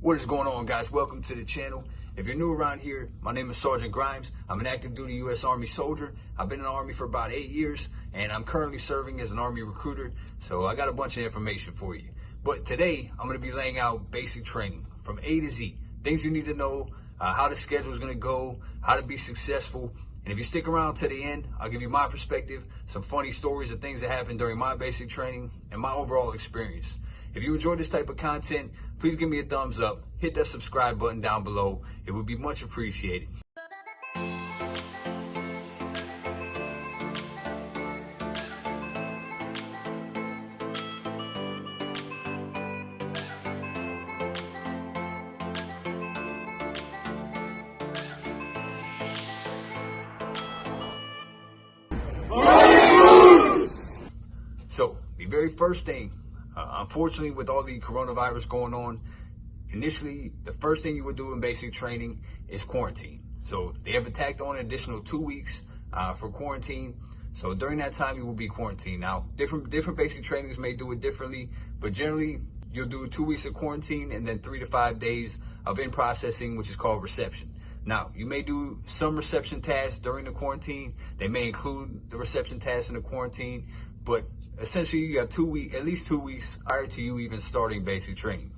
What is going on, guys? Welcome to the channel. If you're new around here, my name is Sergeant Grimes. I'm an active duty U.S. Army soldier. I've been in the Army for about 8 years, and I'm currently serving as an Army recruiter, so I got a bunch of information for you. But today, I'm going to be laying out basic training from A to Z. Things you need to know, how the schedule is going to go, how to be successful. And if you stick around to the end, I'll give you my perspective, some funny stories of things that happened during my basic training, and my overall experience. If you enjoy this type of content, please give me a thumbs up, hit that subscribe button down below. It would be much appreciated. So, the very first thing, unfortunately, with all the coronavirus going on, initially, the first thing you would do in basic training is quarantine. So they have tacked on an additional 2 weeks for quarantine. So during that time, you will be quarantined. Now, different basic trainings may do it differently, but generally, you'll do 2 weeks of quarantine and then 3 to 5 days of in-processing, which is called reception. Now, you may do some reception tasks during the quarantine. They may include the reception tasks in the quarantine, but essentially you have at least 2 weeks prior to you even starting basic training.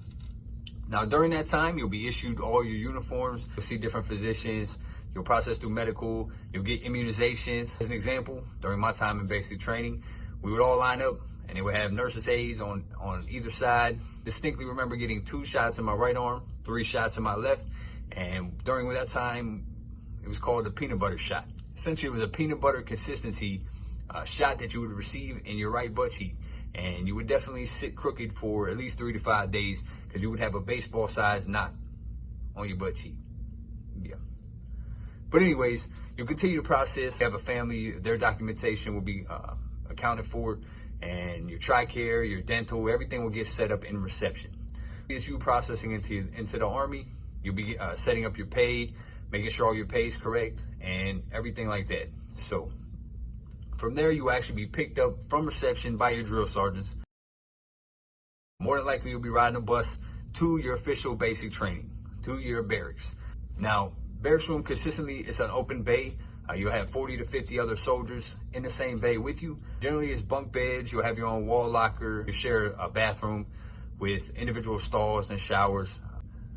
Now, during that time, you'll be issued all your uniforms. You'll see different physicians. You'll process through medical. You'll get immunizations. As an example, during my time in basic training, we would all line up and they would have nurses' aides on either side. Distinctly remember getting 2 shots in my right arm, 3 shots in my left. And during that time, it was called the peanut butter shot. Essentially, it was a peanut butter consistency shot that you would receive in your right butt cheek. And you would definitely sit crooked for at least 3 to 5 days because you would have a baseball-sized knot on your butt cheek. Yeah. But anyways, you'll continue to process. You have a family, their documentation will be accounted for, and your TRICARE, your dental, everything will get set up in reception. As you processing into the Army, you'll be setting up your pay, making sure all your pay is correct, and everything like that. So from there, you will actually be picked up from reception by your drill sergeants. More than likely, you'll be riding a bus to your official basic training, to your barracks. Now, barracks room consistently is an open bay. You'll have 40 to 50 other soldiers in the same bay with you. Generally, it's bunk beds. You'll have your own wall locker. You share a bathroom with individual stalls and showers.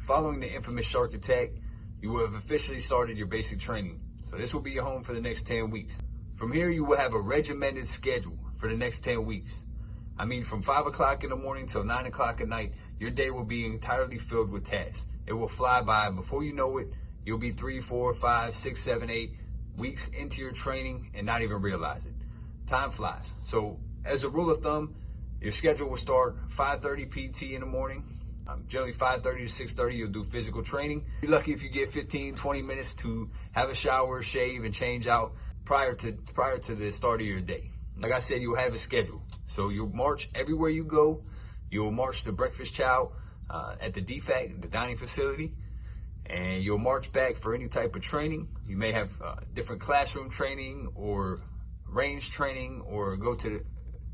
Following the infamous shark attack, you will have officially started your basic training. So this will be your home for the next 10 weeks. From here, you will have a regimented schedule for the next 10 weeks. I mean, from 5 o'clock in the morning till 9 o'clock at night, your day will be entirely filled with tasks. It will fly by. Before you know it, you'll be 3, 4, 5, 6, 7, 8 weeks into your training and not even realize it. Time flies. So as a rule of thumb, your schedule will start 5:30 PT in the morning. Generally 5:30 to 6:30, you'll do physical training. You're lucky if you get 15, 20 minutes to have a shower, shave, and change out prior to the start of your day. Like I said, you'll have a schedule. So you'll march everywhere you go. You'll march to breakfast chow at the DFAC, the dining facility, and you'll march back for any type of training. You may have different classroom training or range training or go to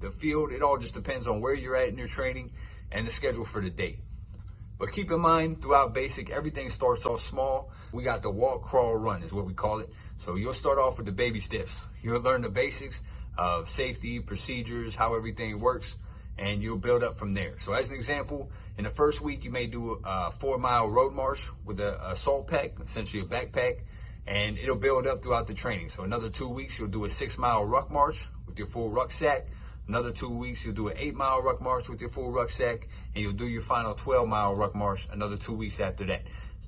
the field. It all just depends on where you're at in your training and the schedule for the day. But keep in mind, throughout basic, everything starts off small. We got the walk, crawl, run is what we call it. So you'll start off with the baby steps. You'll learn the basics of safety, procedures, how everything works, and you'll build up from there. So as an example, in the first week, you may do a 4-mile road march with an assault pack, essentially a backpack, and it'll build up throughout the training. So another 2 weeks, you'll do a 6-mile ruck march with your full rucksack. Another 2 weeks, you'll do an 8-mile ruck march with your full rucksack, and you'll do your final 12-mile ruck march another 2 weeks after that.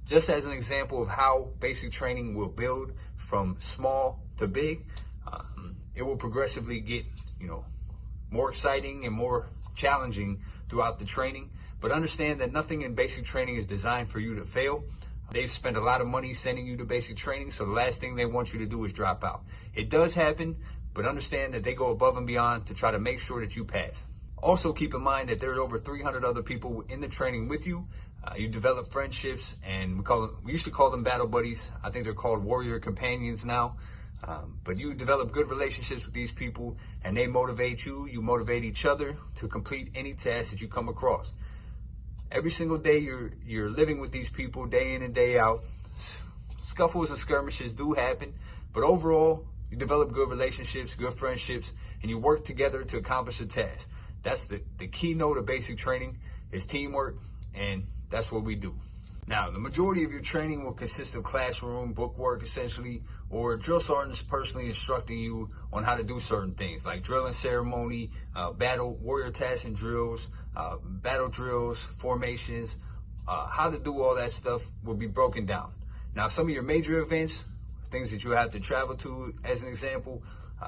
Just as an example of how basic training will build from small to big, it will progressively get, more exciting and more challenging throughout the training. But understand that nothing in basic training is designed for you to fail. They've spent a lot of money sending you to basic training, so the last thing they want you to do is drop out. It does happen, but understand that they go above and beyond to try to make sure that you pass. Also keep in mind that there's over 300 other people in the training with you. You develop friendships, and we used to call them battle buddies. I think they're called warrior companions now. But you develop good relationships with these people, and they motivate you. You motivate each other to complete any task that you come across. Every single day you're living with these people day in and day out. Scuffles and skirmishes do happen, but overall, you develop good relationships, good friendships, and you work together to accomplish a task. That's the keynote of basic training is teamwork, and that's what we do. Now, the majority of your training will consist of classroom, book work essentially, or drill sergeants personally instructing you on how to do certain things like drill and ceremony, battle, warrior tasks and drills, battle drills, formations, how to do all that stuff will be broken down. Now, some of your major events, things that you have to travel to, as an example,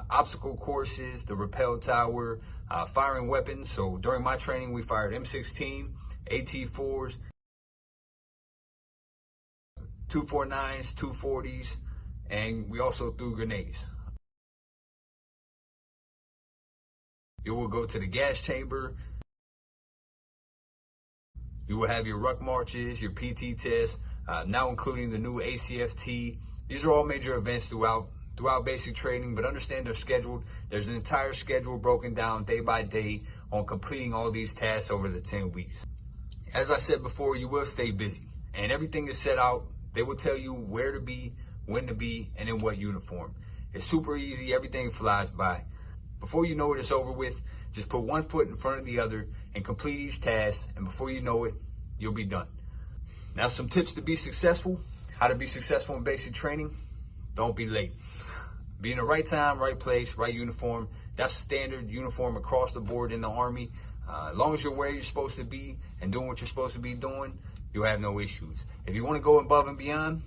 obstacle courses, the rappel tower, firing weapons. So during my training, we fired M16, AT4s, 249s, 240s, and we also threw grenades. You will go to the gas chamber. You will have your ruck marches, your PT tests, now including the new ACFT. These are all major events throughout basic training, but understand they're scheduled. There's an entire schedule broken down day by day on completing all these tasks over the 10 weeks. As I said before, you will stay busy, and everything is set out. They will tell you where to be, when to be, and in what uniform. It's super easy. Everything flies by. Before you know it, it's over with. Just put one foot in front of the other and complete each task, and before you know it, you'll be done. Now, some tips to be successful. How to be successful in basic training. Don't be late. Be in the right time, right place, right uniform. That's standard uniform across the board in the Army. As long as you're where you're supposed to be and doing what you're supposed to be doing, you'll have no issues. If you want to go above and beyond,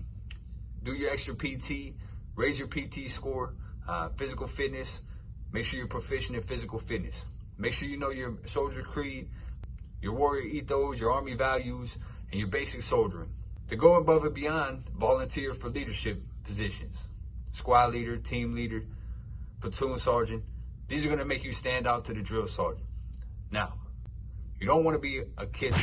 do your extra PT, raise your PT score, physical fitness. Make sure you're proficient in physical fitness. Make sure you know your soldier creed, your warrior ethos, your Army values, and your basic soldiering. To go above and beyond, volunteer for leadership positions. Squad leader, team leader, platoon sergeant. These are going to make you stand out to the drill sergeant. Now, you don't want to be a kiss.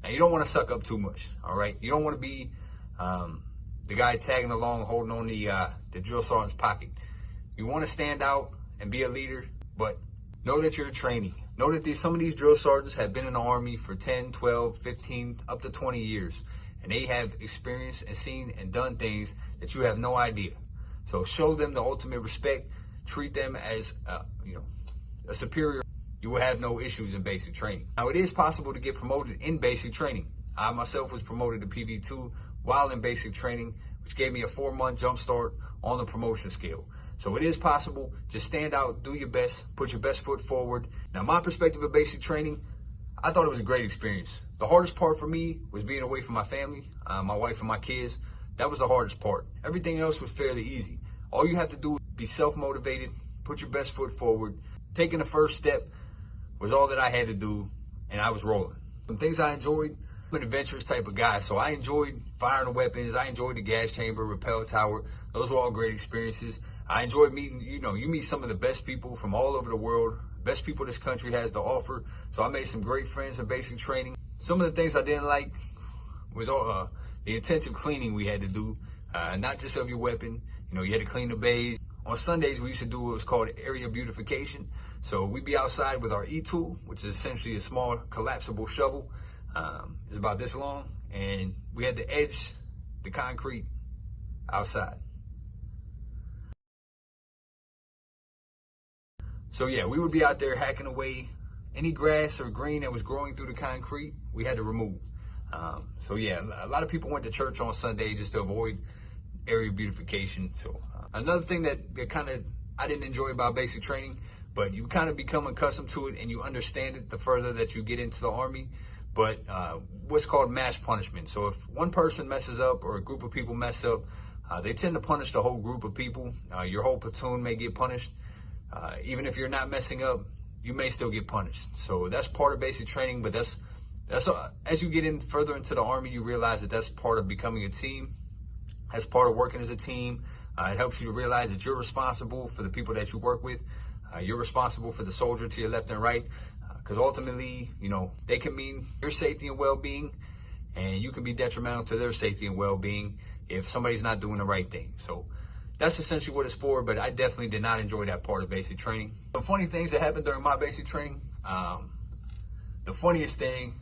And you don't want to suck up too much, all right? You don't want to be the guy tagging along, holding on the drill sergeant's pocket. You want to stand out and be a leader, but know that you're a trainee. Know that some of these drill sergeants have been in the Army for 10, 12, 15, up to 20 years. And they have experienced and seen and done things that you have no idea. So show them the ultimate respect. Treat them as a superior. You will have no issues in basic training. Now, it is possible to get promoted in basic training. I myself was promoted to PV2 while in basic training, which gave me a 4-month jump start on the promotion scale. So it is possible. Just stand out, do your best, put your best foot forward. Now, my perspective of basic training, I thought it was a great experience. The hardest part for me was being away from my family, my wife and my kids. That was the hardest part. Everything else was fairly easy. All you have to do is be self-motivated, put your best foot forward. Taking the first step was all that I had to do, and I was rolling. Some things I enjoyed, I'm an adventurous type of guy, so I enjoyed firing the weapons. I enjoyed the gas chamber, rappel tower. Those were all great experiences. I enjoyed meeting, you meet some of the best people from all over the world, best people this country has to offer. So I made some great friends in basic training. Some of the things I didn't like was all the intensive cleaning we had to do, not just of your weapon. You had to clean the bays. On Sundays, we used to do what was called area beautification. So we'd be outside with our E-tool, which is essentially a small collapsible shovel. It's about this long, and we had to edge the concrete outside. So yeah, we would be out there hacking away any grass or green that was growing through the concrete. We had to remove. So yeah, a lot of people went to church on Sunday just to avoid area beautification. So another thing that I didn't enjoy about basic training, but you kind of become accustomed to it and you understand it the further that you get into the Army. But what's called mass punishment. So if one person messes up or a group of people mess up, they tend to punish the whole group of people. Your whole platoon may get punished. Even if you're not messing up, you may still get punished. So that's part of basic training, but that's as you get in further into the Army, you realize that that's part of becoming a team. That's part of working as a team. It helps you to realize that you're responsible for the people that you work with. You're responsible for the soldier to your left and right, because ultimately, they can mean your safety and well-being, and you can be detrimental to their safety and well-being if somebody's not doing the right thing. So that's essentially what it's for, but I definitely did not enjoy that part of basic training. Some funny things that happened during my basic training. the funniest thing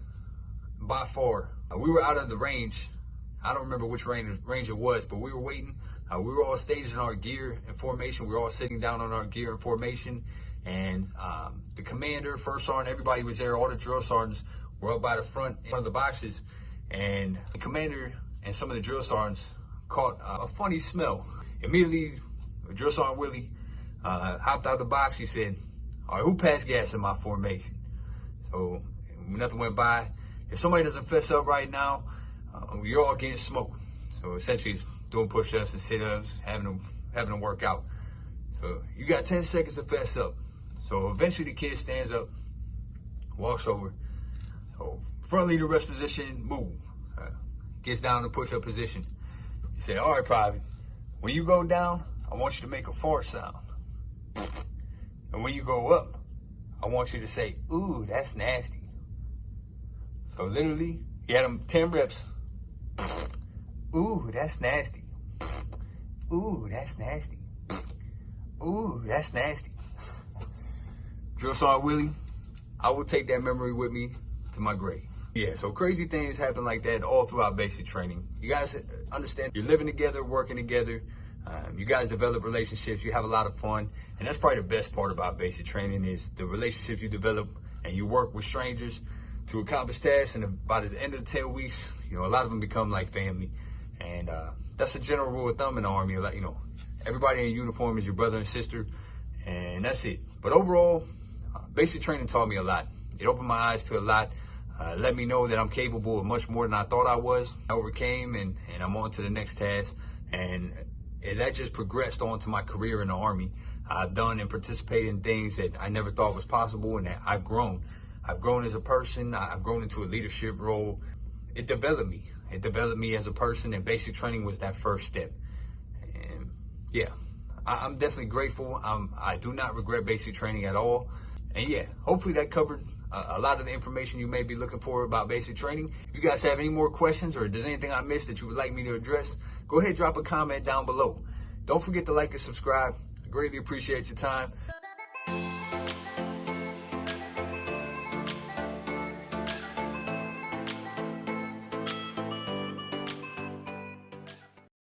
by far, we were out of the range. I don't remember which range it was, but we were waiting. We were all staging our gear in formation. We were all sitting down on our gear in formation. And the commander, first sergeant, everybody was there. All the drill sergeants were up by the front of the boxes. And the commander and some of the drill sergeants caught a funny smell. Immediately, Drill Sergeant Willie hopped out of the box. He said, "All right, who passed gas in my formation?" So nothing went by. If somebody doesn't fess up right now, you're all getting smoked. So essentially, it's doing push-ups and sit-ups, having a workout. So you got 10 seconds to fess up. So eventually, the kid stands up, walks over. So front leader rest position, move. Gets down to push-up position. He said, "All right, Private, when you go down, I want you to make a fart sound. And when you go up, I want you to say, 'Ooh, that's nasty.'" So literally, he had him 10 reps. "Ooh, that's nasty. Ooh, that's nasty. Ooh, that's nasty." Drill Sergeant Willie, I will take that memory with me to my grave. Yeah, so crazy things happen like that all throughout basic training. You guys understand, you're living together, working together. You guys develop relationships. You have a lot of fun. And that's probably the best part about basic training is the relationships you develop, and you work with strangers to accomplish tasks. And by the end of the 10 weeks, a lot of them become like family. And that's a general rule of thumb in the Army. Everybody in uniform is your brother and sister, and that's it. But overall, basic training taught me a lot. It opened my eyes to a lot. Let me know that I'm capable of much more than I thought I was. I overcame, and I'm on to the next task. And that just progressed on to my career in the Army. I've done and participated in things that I never thought was possible, and that I've grown. I've grown as a person. I've grown into a leadership role. It developed me. It developed me as a person, and basic training was that first step. And yeah, I'm definitely grateful. I do not regret basic training at all. And yeah, hopefully that covered a lot of the information you may be looking for about basic training. If you guys have any more questions, or if there's anything I missed that you would like me to address, go ahead, drop a comment down below. Don't forget to like and subscribe. I greatly appreciate your time.